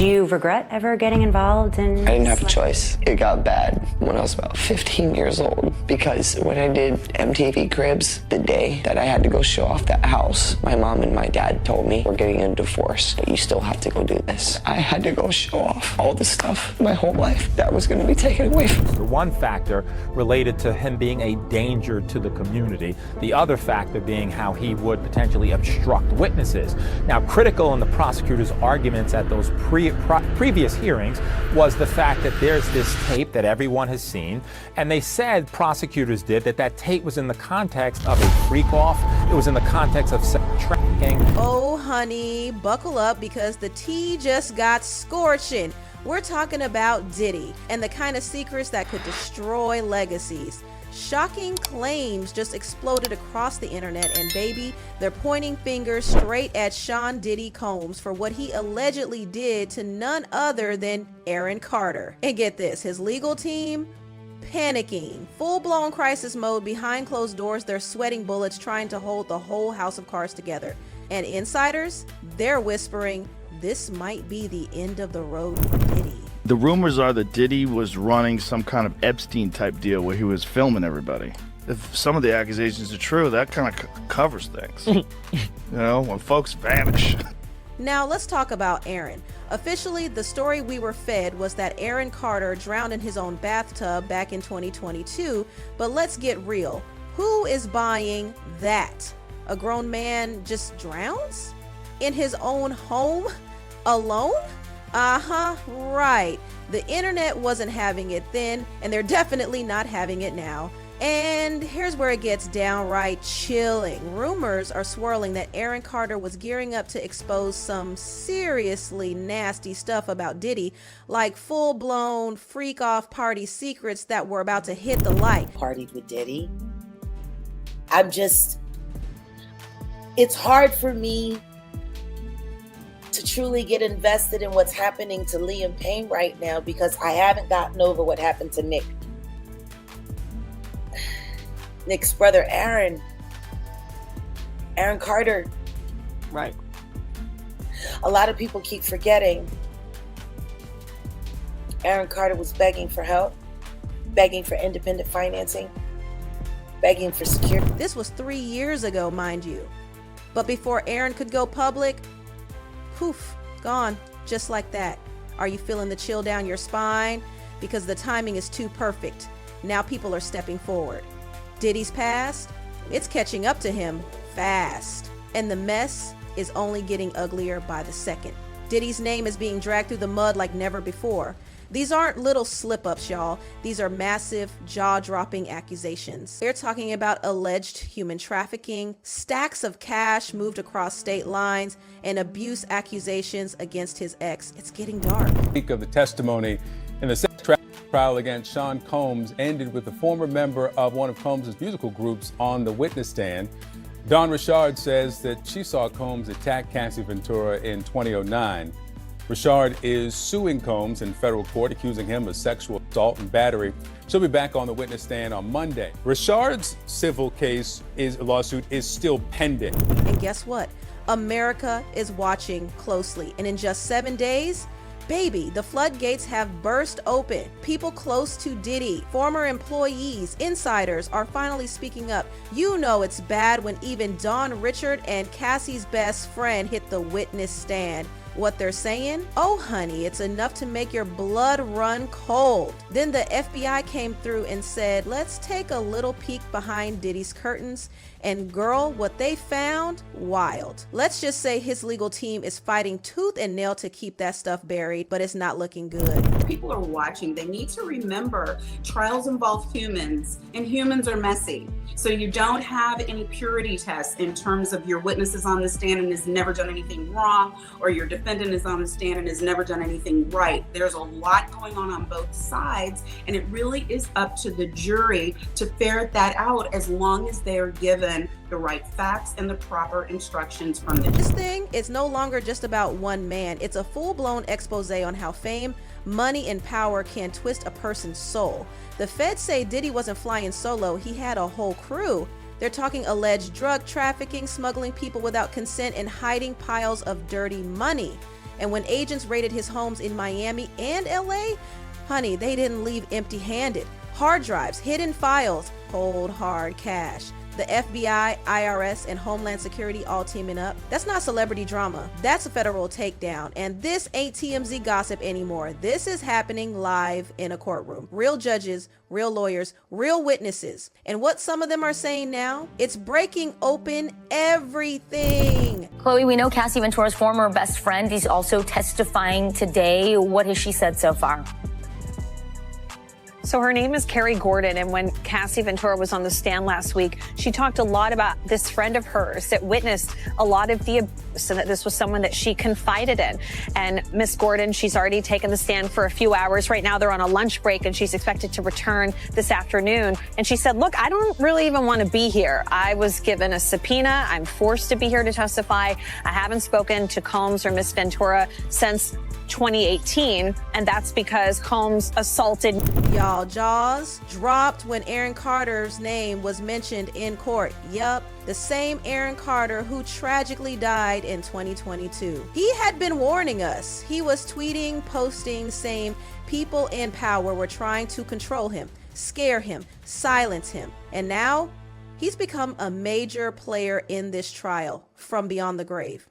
Do you regret ever getting involved in... I didn't have a choice. It got bad when I was about 15 years old because when I did MTV Cribs, the day that I had to go show off that house, my mom and my dad told me, we're getting a divorce, but you still have to go do this. I had to go show off all the stuff my whole life that was going to be taken away from me. One factor related to him being a danger to the community. The other factor being how he would potentially obstruct witnesses. Now, critical in the prosecutor's arguments at those previous hearings was the fact that there's this tape that everyone has seen, and they said, prosecutors did, that tape was in the context of a freak-off. It was in the context of sex trafficking. Oh, honey, buckle up because the tea just got scorching. We're talking about Diddy and the kind of secrets that could destroy legacies. Shocking claims just exploded across the internet, and baby, they're pointing fingers straight at Sean Diddy Combs for what he allegedly did to none other than Aaron Carter. And get this, his legal team panicking. Full-blown crisis mode behind closed doors. They're sweating bullets trying to hold the whole house of cards together. And insiders, they're whispering, this might be the end of the road for Diddy. The rumors are that Diddy was running some kind of Epstein-type deal where he was filming everybody. If some of the accusations are true, that kind of covers things. You know, when folks vanish. Now let's talk about Aaron. Officially, the story we were fed was that Aaron Carter drowned in his own bathtub back in 2022. But let's get real. Who is buying that? A grown man just drowns? In his own home? Alone? Right. The internet wasn't having it then, and they're definitely not having it now. And here's where it gets downright chilling. Rumors are swirling that Aaron Carter was gearing up to expose some seriously nasty stuff about Diddy, like full-blown freak-off party secrets that were about to hit the light. Partied with Diddy. It's hard for me to truly get invested in what's happening to Liam Payne right now because I haven't gotten over what happened to Nick. Nick's brother, Aaron Carter. Right. A lot of people keep forgetting Aaron Carter was begging for help, begging for independent financing, begging for security. This was 3 years ago, mind you. But before Aaron could go public, poof, gone, just like that. Are you feeling the chill down your spine? Because the timing is too perfect. Now people are stepping forward. Diddy's past, it's catching up to him fast. And the mess is only getting uglier by the second. Diddy's name is being dragged through the mud like never before. These aren't little slip-ups, y'all. These are massive, jaw-dropping accusations. They're talking about alleged human trafficking, stacks of cash moved across state lines, and abuse accusations against his ex. It's getting dark. Week of the testimony in the sex trafficking trial against Sean Combs ended with a former member of one of Combs' musical groups on the witness stand. Dawn Richard says that she saw Combs attack Cassie Ventura in 2009. Richard is suing Combs in federal court, accusing him of sexual assault and battery. She'll be back on the witness stand on Monday. Richard's civil lawsuit is still pending. And guess what? America is watching closely. And in just 7 days, baby, the floodgates have burst open. People close to Diddy, former employees, insiders are finally speaking up. You know it's bad when even Dawn Richard and Cassie's best friend hit the witness stand. What they're saying? Oh honey, it's enough to make your blood run cold. Then the FBI came through and said, let's take a little peek behind Diddy's curtains. And girl, what they found? Wild. Let's just say his legal team is fighting tooth and nail to keep that stuff buried, but it's not looking good. People are watching. They need to remember trials involve humans, and humans are messy. So you don't have any purity tests in terms of your witness is on the stand and has never done anything wrong, or your defendant is on the stand and has never done anything right. There's a lot going on both sides, and it really is up to the jury to ferret that out as long as they are given the right facts and the proper instructions from the This thing is no longer just about one man. It's a full-blown expose on how fame, money, and power can twist a person's soul. The feds say Diddy wasn't flying solo, he had a whole crew. They're talking alleged drug trafficking, smuggling people without consent, and hiding piles of dirty money. And when agents raided his homes in Miami and LA, honey, they didn't leave empty-handed. Hard drives, hidden files, cold hard cash. The FBI, IRS, and Homeland Security all teaming up. That's not celebrity drama. That's a federal takedown. And this ain't TMZ gossip anymore. This is happening live in a courtroom. Real judges, real lawyers, real witnesses. And what some of them are saying now, it's breaking open everything. Chloe, we know Cassie Ventura's former best friend is also testifying today. What has she said so far? So her name is Carrie Gordon, and when Cassie Ventura was on the stand last week, she talked a lot about this friend of hers that witnessed a lot of the abuse, and that this was someone that she confided in. And Miss Gordon, she's already taken the stand for a few hours. Right now they're on a lunch break, and she's expected to return this afternoon. And she said, look, I don't really even want to be here. I was given a subpoena. I'm forced to be here to testify. I haven't spoken to Combs or Miss Ventura since 2018, and that's because Combs assaulted. Y'all, jaws dropped when Aaron Carter's name was mentioned in court. Yup, the same Aaron Carter who tragically died in 2022. He had been warning us. He was tweeting, posting, saying people in power were trying to control him, scare him, silence him. And now he's become a major player in this trial from beyond the grave.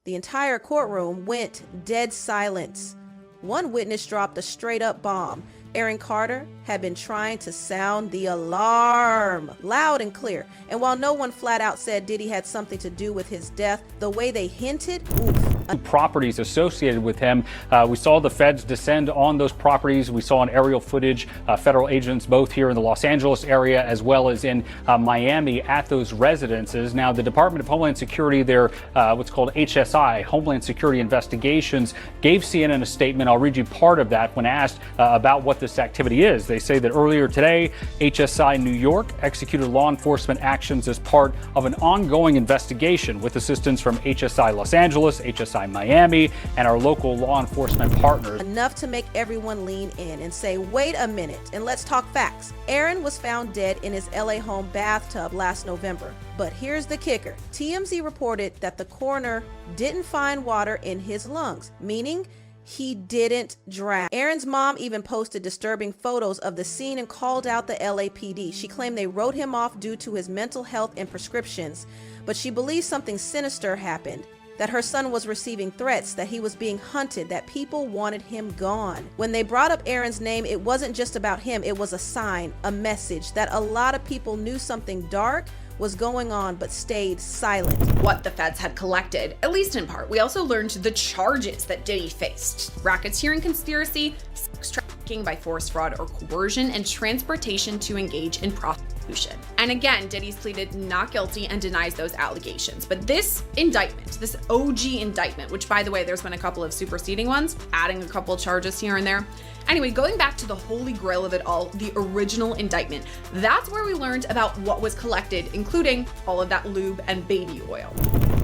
The entire courtroom went dead silence. One witness dropped a straight-up bomb. Aaron Carter had been trying to sound the alarm loud and clear. And while no one flat out said Diddy had something to do with his death, the way they hinted, oof. Properties associated with him. We saw the feds descend on those properties. We saw on aerial footage federal agents both here in the Los Angeles area as well as in Miami at those residences. Now, the Department of Homeland Security, their what's called HSI, Homeland Security Investigations, gave CNN a statement. I'll read you part of that when asked about what this activity is. They say that earlier today, HSI New York executed law enforcement actions as part of an ongoing investigation with assistance from HSI Los Angeles, HSI Miami, and our local law enforcement partners. Enough to make everyone lean in and say, wait a minute, and let's talk facts. Aaron was found dead in his LA home bathtub last November. But here's the kicker. TMZ reported that the coroner didn't find water in his lungs, meaning he didn't drown. Aaron's mom even posted disturbing photos of the scene and called out the LAPD. She claimed they wrote him off due to his mental health and prescriptions, but she believes something sinister happened, that her son was receiving threats, that he was being hunted, that people wanted him gone. When they brought up Aaron's name, it wasn't just about him. It was a sign, a message that a lot of people knew something dark was going on but stayed silent. What the feds had collected, at least in part. We also learned the charges that Diddy faced: racketeering conspiracy, sex trafficking by force, fraud, or coercion, and transportation to engage in prostitution. And again, Diddy's pleaded not guilty and denies those allegations. But this indictment, this OG indictment, which by the way, there's been a couple of superseding ones, adding a couple charges here and there. Anyway, going back to the holy grail of it all, the original indictment, that's where we learned about what was collected, including all of that lube and baby oil.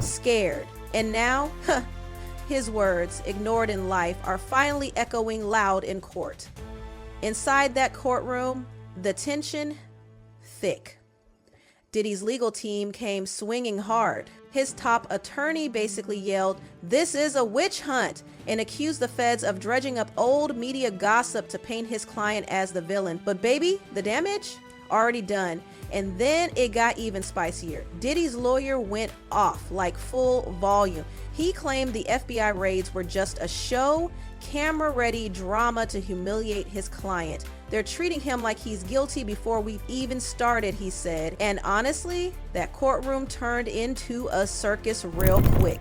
Scared. And now, his words, ignored in life, are finally echoing loud in court. Inside that courtroom, the tension, thick. Diddy's legal team came swinging hard. His top attorney basically yelled, "This is a witch hunt," and accused the feds of dredging up old media gossip to paint his client as the villain. But baby, the damage already done. And then it got even spicier. Diddy's lawyer went off like full volume. He claimed the FBI raids were just a show, camera-ready drama to humiliate his client. They're treating him like he's guilty before we've even started, he said. And honestly, that courtroom turned into a circus real quick.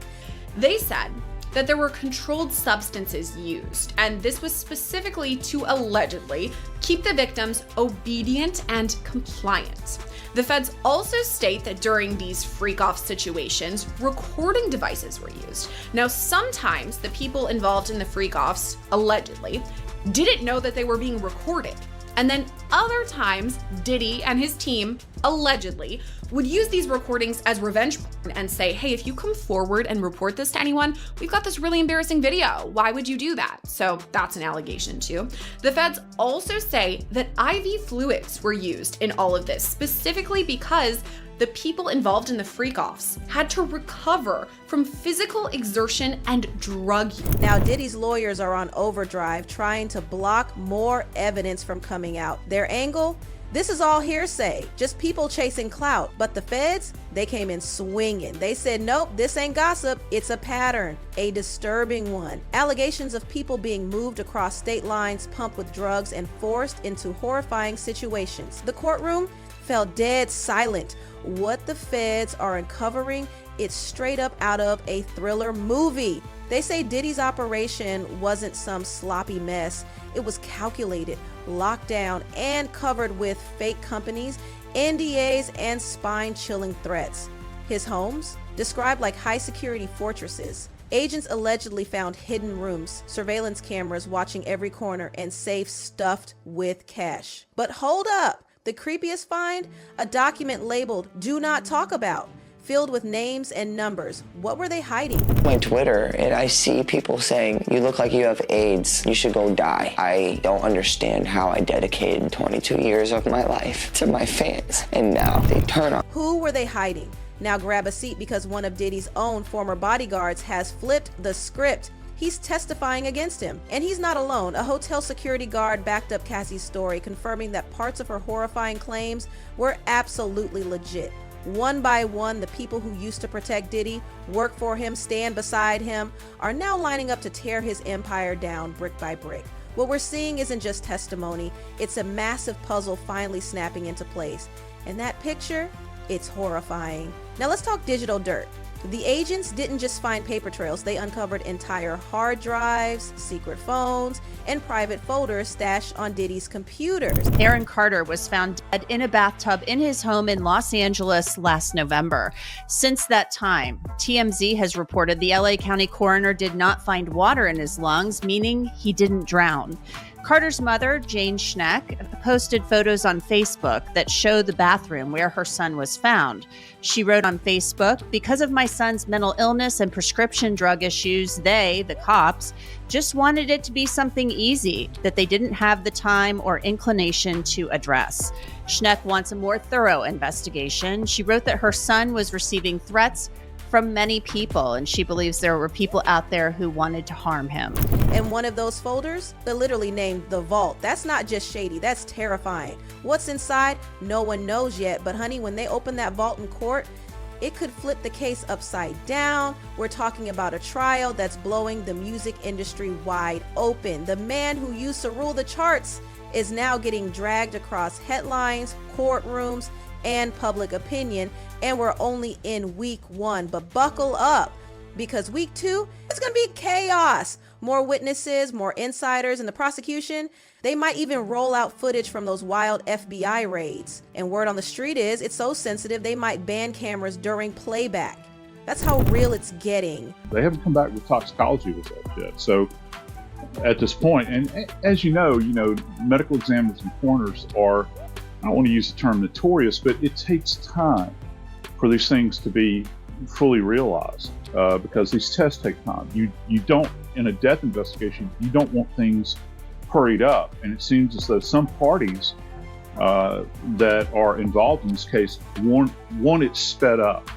They said that there were controlled substances used, and this was specifically to allegedly keep the victims obedient and compliant. The feds also state that during these freak-off situations, recording devices were used. Now, sometimes the people involved in the freak-offs, allegedly, didn't know that they were being recorded. And then other times, Diddy and his team allegedly, would use these recordings as revenge porn and say, hey, if you come forward and report this to anyone, we've got this really embarrassing video. Why would you do that? So that's an allegation too. The feds also say that IV fluids were used in all of this, specifically because the people involved in the freak-offs had to recover from physical exertion and drug use. Now, Diddy's lawyers are on overdrive trying to block more evidence from coming out. Their angle? This is all hearsay, just people chasing clout. But the feds, they came in swinging. They said, nope, this ain't gossip, it's a pattern, a disturbing one. Allegations of people being moved across state lines, pumped with drugs, and forced into horrifying situations. The courtroom fell dead silent. What the feds are uncovering, it's straight up out of a thriller movie. They say Diddy's operation wasn't some sloppy mess. It was calculated, locked down, and covered with fake companies, NDAs, and spine-chilling threats. His homes, described like high-security fortresses. Agents allegedly found hidden rooms, surveillance cameras watching every corner, and safes stuffed with cash. But hold up! The creepiest find? A document labeled "Do Not Talk About," filled with names and numbers. What were they hiding? My Twitter, and I see people saying, you look like you have AIDS, you should go die. I don't understand how I dedicated 22 years of my life to my fans, and now they turn on. Who were they hiding? Now grab a seat, because one of Diddy's own former bodyguards has flipped the script. He's testifying against him. And he's not alone. A hotel security guard backed up Cassie's story, confirming that parts of her horrifying claims were absolutely legit. One by one, the people who used to protect Diddy, work for him, stand beside him, are now lining up to tear his empire down brick by brick. What we're seeing isn't just testimony, it's a massive puzzle finally snapping into place. And that picture, it's horrifying. Now let's talk digital dirt. The agents didn't just find paper trails, they uncovered entire hard drives, secret phones, and private folders stashed on Diddy's computers. Aaron Carter was found dead in a bathtub in his home in Los Angeles last November. Since that time, TMZ has reported the LA County coroner did not find water in his lungs, meaning he didn't drown. Carter's mother, Jane Schneck, posted photos on Facebook that show the bathroom where her son was found. She wrote on Facebook, "Because of my son's mental illness and prescription drug issues, they, the cops, just wanted it to be something easy that they didn't have the time or inclination to address." Schneck wants a more thorough investigation. She wrote that her son was receiving threats from many people, and she believes there were people out there who wanted to harm him. And one of those folders, they're literally named The Vault. That's not just shady, that's terrifying. What's inside? No one knows yet, but honey, when they open that vault in court, it could flip the case upside down. We're talking about a trial that's blowing the music industry wide open. The man who used to rule the charts is now getting dragged across headlines, courtrooms, and public opinion, and we're only in week 1. But buckle up, because week 2 is going to be chaos. More witnesses, more insiders, and the prosecution, they might even roll out footage from those wild FBI raids. And word on the street is it's so sensitive they might ban cameras during playback. That's how real it's getting. They haven't come back with toxicology results yet. So at this point, and as you know, medical examiners and coroners are, I don't want to use the term notorious, but it takes time for these things to be fully realized because these tests take time. You don't, in a death investigation, you don't want things hurried up. And it seems as though some parties that are involved in this case want it sped up.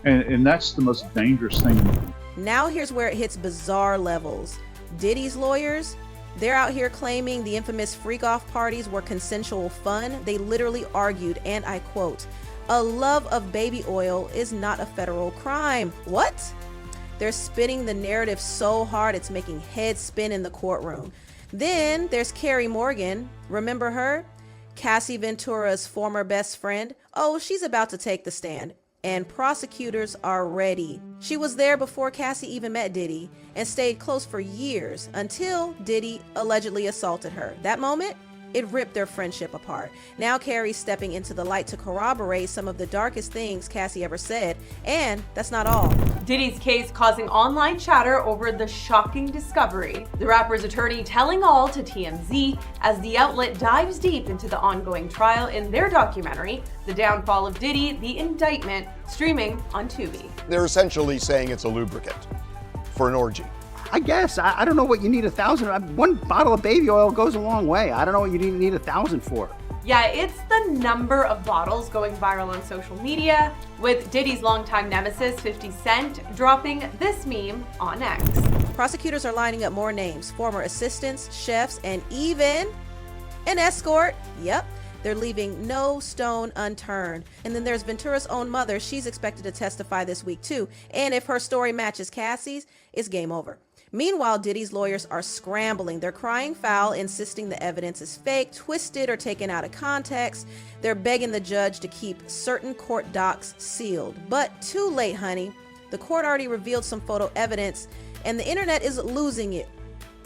And that's the most dangerous thing. Now here's where it hits bizarre levels. Diddy's lawyers, they're out here claiming the infamous freak-off parties were consensual fun. They literally argued, and I quote, "A love of baby oil is not a federal crime." What? They're spinning the narrative so hard it's making heads spin in the courtroom. Then there's Carrie Morgan. Remember her? Cassie Ventura's former best friend. Oh, she's about to take the stand. And prosecutors are ready. She was there before Cassie even met Diddy and stayed close for years until Diddy allegedly assaulted her. That moment, It ripped their friendship apart. Now Carrie's stepping into the light to corroborate some of the darkest things Cassie ever said, and that's not all. Diddy's case causing online chatter over the shocking discovery. The rapper's attorney telling all to TMZ as the outlet dives deep into the ongoing trial in their documentary, The Downfall of Diddy, The Indictment, streaming on Tubi. They're essentially saying it's a lubricant for an orgy. I guess. I don't know what you need 1,000. One bottle of baby oil goes a long way. I don't know what you need 1,000 for. Yeah, it's the number of bottles going viral on social media, with Diddy's longtime nemesis, 50 Cent, dropping this meme on X. Prosecutors are lining up more names, former assistants, chefs, and even an escort. Yep. They're leaving no stone unturned. And then there's Ventura's own mother. She's expected to testify this week too. And if her story matches Cassie's, it's game over. Meanwhile, Diddy's lawyers are scrambling. They're crying foul, insisting the evidence is fake, twisted, or taken out of context. They're begging the judge to keep certain court docs sealed. But too late, honey. The court already revealed some photo evidence, and the internet is losing it.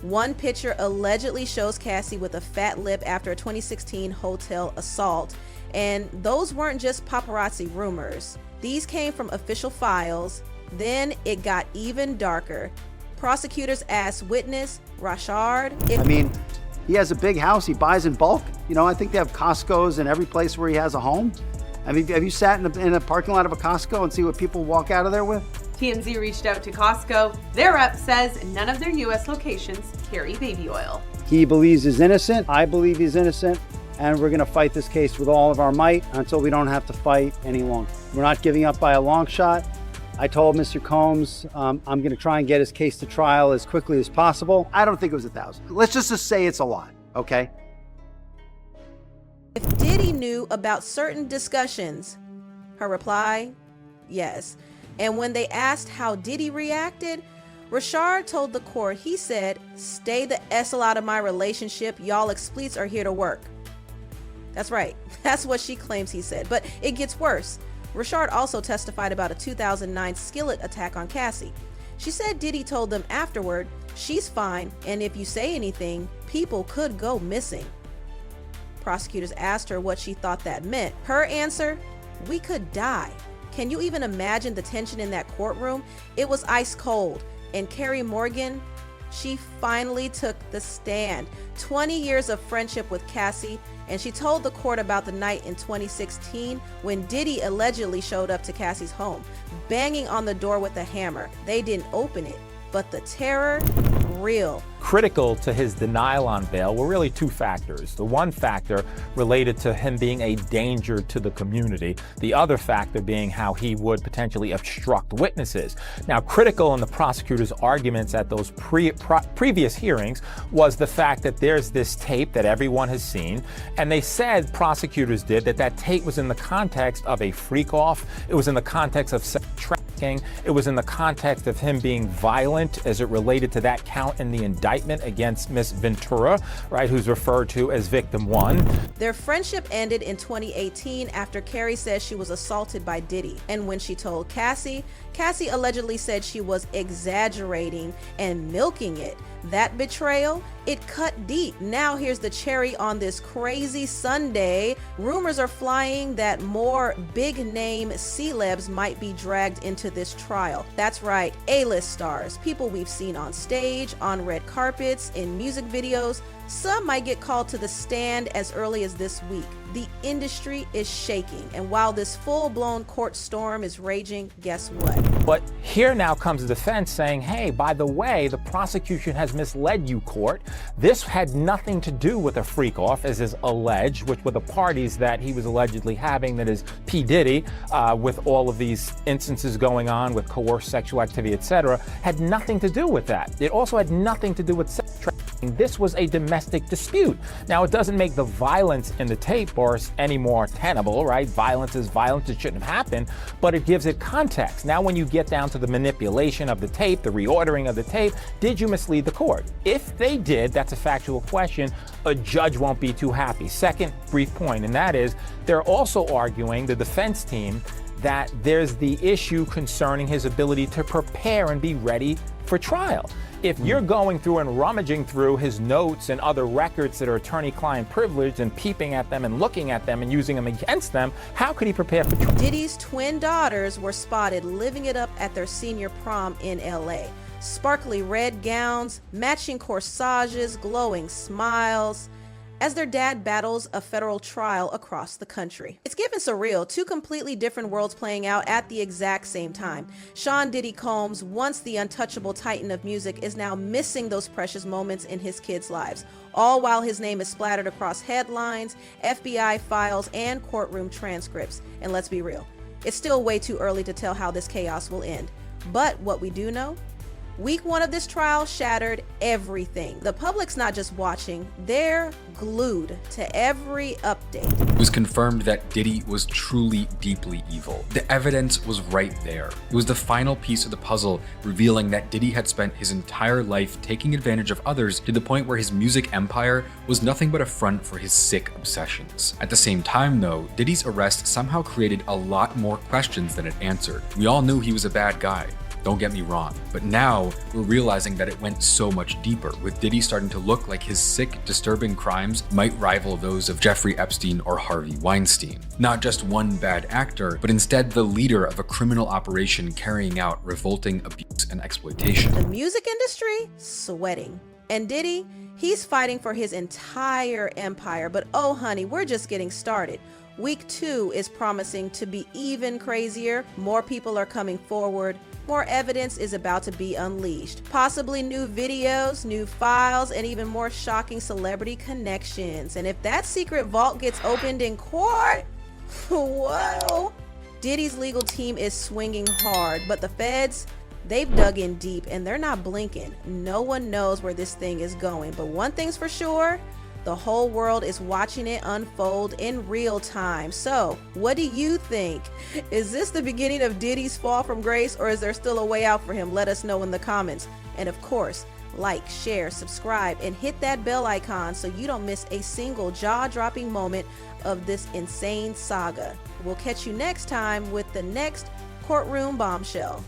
One picture allegedly shows Cassie with a fat lip after a 2016 hotel assault. And those weren't just paparazzi rumors. These came from official files. Then it got even darker. Prosecutors asked witness Rashard if he has a big house. He buys in bulk. I think they have Costco's in every place where he has a home. Have you sat in a parking lot of a Costco and see what people walk out of there with? TMZ reached out to Costco. Their rep says none of their U.S. locations carry baby oil. He believes he's innocent. I believe he's innocent. And we're going to fight this case with all of our might until we don't have to fight any longer. We're not giving up by a long shot. I told Mr. Combs I'm going to try and get his case to trial as quickly as possible. I don't think it was 1,000. Let's just say it's a lot, okay? if Diddy knew about certain discussions. Her reply, yes. And when they asked how Diddy reacted, Rashard told the court, he said, "Stay the S-L out of my relationship. Y'all expleets are here to work." That's right. That's what she claims he said. But it gets worse. Rashard also testified about a 2009 skillet attack on Cassie. She said Diddy told them afterward, "She's fine, and if you say anything, people could go missing." Prosecutors asked her what she thought that meant. Her answer, "We could die." Can you even imagine the tension in that courtroom? It was ice cold. And Carrie Morgan, she finally took the stand. 20 years of friendship with Cassie, and she told the court about the night in 2016 when Diddy allegedly showed up to Cassie's home, banging on the door with a hammer. They didn't open it, but the terror, real. Critical to his denial on bail were really two factors. The one factor related to him being a danger to the community. The other factor being how he would potentially obstruct witnesses. Now, critical in the prosecutor's arguments at those previous hearings was the fact that there's this tape that everyone has seen, and they said, prosecutors did, that tape was in the context of a freak-off. It was in the context of sex trafficking. It was in the context of him being violent as it related to that count in the indictment against Miss Ventura, right, who's referred to as victim one. Their friendship ended in 2018 after Carrie says she was assaulted by Diddy. And when she told Cassie, Cassie allegedly said she was exaggerating and milking it. That betrayal, it cut deep. Now here's the cherry on this crazy Sunday. Rumors are flying that more big-name celebs might be dragged into this trial. That's right, A-list stars, people we've seen on stage, on red carpets, in music videos. Some might get called to the stand as early as this week. The industry is shaking, and while this full-blown court storm is raging, guess what? But here now comes the defense saying, hey, by the way, the prosecution has misled you, court. This had nothing to do with a freak-off, as is alleged, which were the parties that he was allegedly having, that is P. Diddy, with all of these instances going on with coerced sexual activity, etc., had nothing to do with that. It also had nothing to do with sex trafficking. This was a domestic dispute. Now, it doesn't make the violence in the tape any more tenable, right? Violence is violence, it shouldn't have happened, but it gives it context. Now, when you get down to the manipulation of the tape, the reordering of the tape, did you mislead the court? If they did, that's a factual question. A judge won't be too happy. Second brief point, and that is, they're also arguing, the defense team, that there's the issue concerning his ability to prepare and be ready for trial. If you're going through and rummaging through his notes and other records that are attorney-client privileged and peeping at them and looking at them and using them against them, how could he prepare for trial? Diddy's twin daughters were spotted living it up at their senior prom in LA. Sparkly red gowns, matching corsages, glowing smiles, as their dad battles a federal trial across the country. It's given surreal, two completely different worlds playing out at the exact same time. Sean Diddy Combs, once the untouchable titan of music, is now missing those precious moments in his kids' lives, all while his name is splattered across headlines, FBI files, and courtroom transcripts. And let's be real, it's still way too early to tell how this chaos will end. But what we do know, week one of this trial shattered everything. The public's not just watching, they're glued to every update. It was confirmed that Diddy was truly deeply evil. The evidence was right there. It was the final piece of the puzzle, revealing that Diddy had spent his entire life taking advantage of others to the point where his music empire was nothing but a front for his sick obsessions. At the same time though, Diddy's arrest somehow created a lot more questions than it answered. We all knew he was a bad guy. Don't get me wrong, but now we're realizing that it went so much deeper, with Diddy starting to look like his sick, disturbing crimes might rival those of Jeffrey Epstein or Harvey Weinstein. Not just one bad actor, but instead the leader of a criminal operation carrying out revolting abuse and exploitation. The music industry, sweating. And Diddy, he's fighting for his entire empire, but oh honey, we're just getting started. Week 2 is promising to be even crazier. More people are coming forward. More evidence is about to be unleashed. Possibly new videos, new files, and even more shocking celebrity connections. And if that secret vault gets opened in court, whoa. Diddy's legal team is swinging hard, but the feds, they've dug in deep and they're not blinking. No one knows where this thing is going, but one thing's for sure, the whole world is watching it unfold in real time. So, what do you think? Is this the beginning of Diddy's fall from grace, or is there still a way out for him? Let us know in the comments. And of course, like, share, subscribe, and hit that bell icon so you don't miss a single jaw-dropping moment of this insane saga. We'll catch you next time with the next Courtroom Bombshell.